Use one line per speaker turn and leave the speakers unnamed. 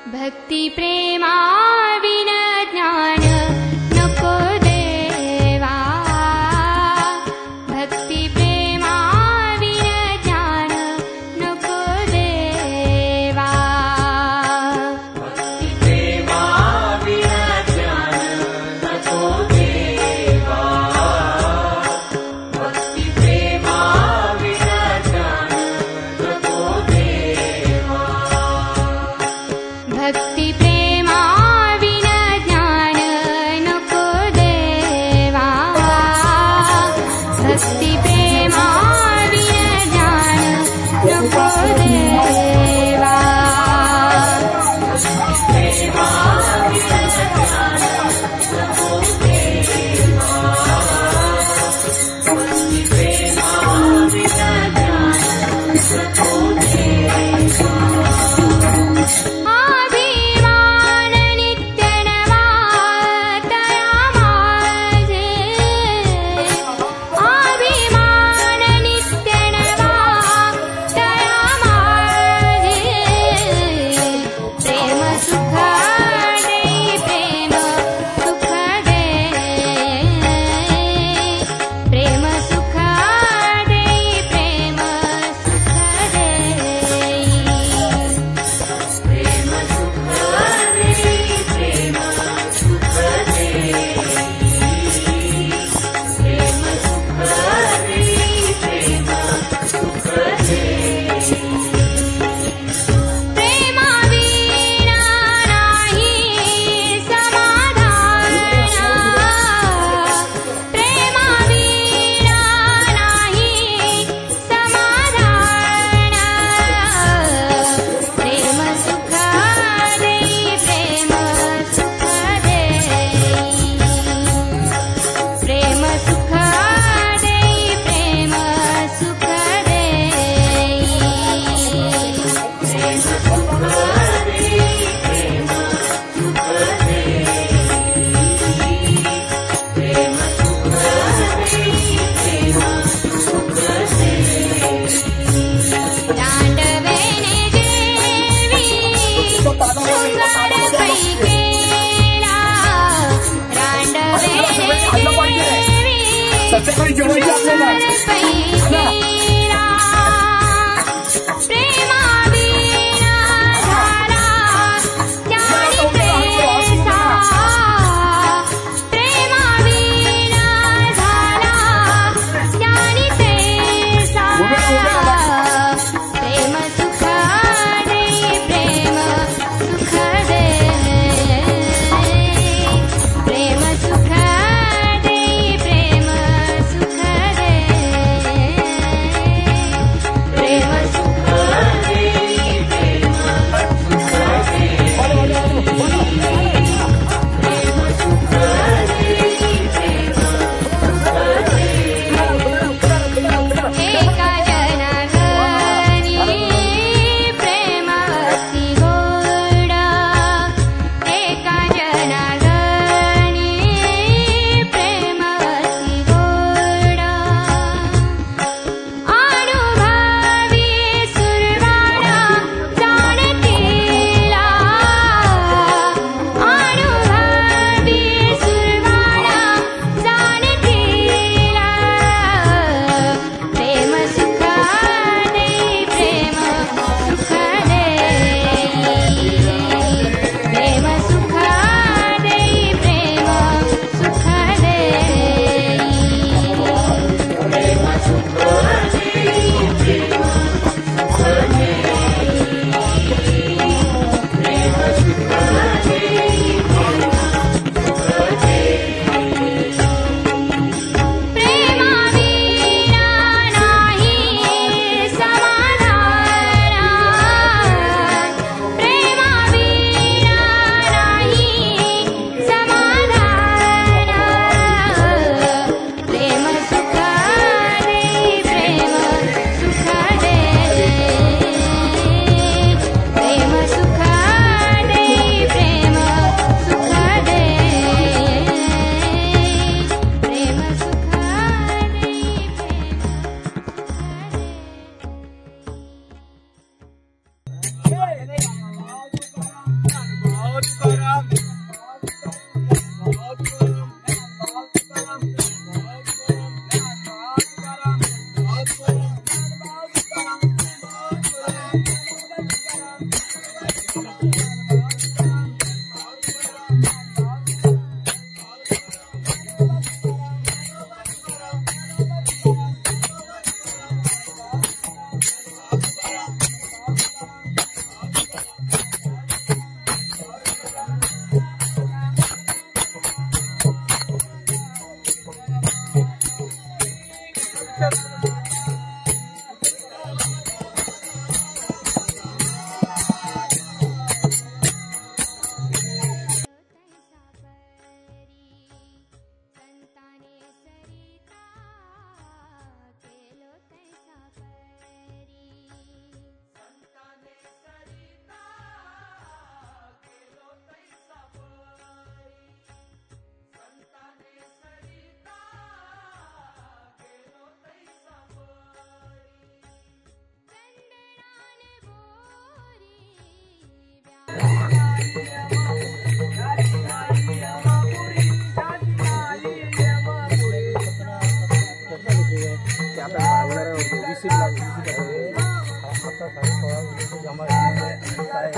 भक्ति प्रेमा विना ज्ञान नको देवा भक्ति प्रेमा विना ज्ञान नको देवा
भक्ति प्रेमा विना ज्ञान नको देवा भक्ति प्रेमा विना ज्ञान नको देवा
भक्ति प्रेमा विना ज्ञान नको देवा भक्ति प्रेमा विना ज्ञान नको देवा
प्रेमा विना ज्ञान नको देवा भक्ति प्रेमा विना ज्ञान नको देवा
अभिमान नित्य नवा तया माझे अभिमान नित्य नवा तया माझे प्रेम सुख देई प्रेम सुख देई प्रेम सुख देई प्रेम सुख देई
प्रेम सुख देई प्रेम सुख देई प्रेम सुख देई प्रेम सुख देई
प्रेमा विना नाही समाधान प्रेमा विना नाही समाधान प्रेम सुख देई प्रेम सुख देई प्रेम सुख देई प्रेम सुख दांडवेने देवी शृंगार पै केला दांडवेने देवी शृंगार पै केला प्रेमा विना झाला ज्ञानी प्रेसा प्रेमा विना झाला ज्ञानी प्रेसा प्रेम सुख देई प्रेम सुख देई प्रेम सुख देई प्रेम सुख देई
रिसीव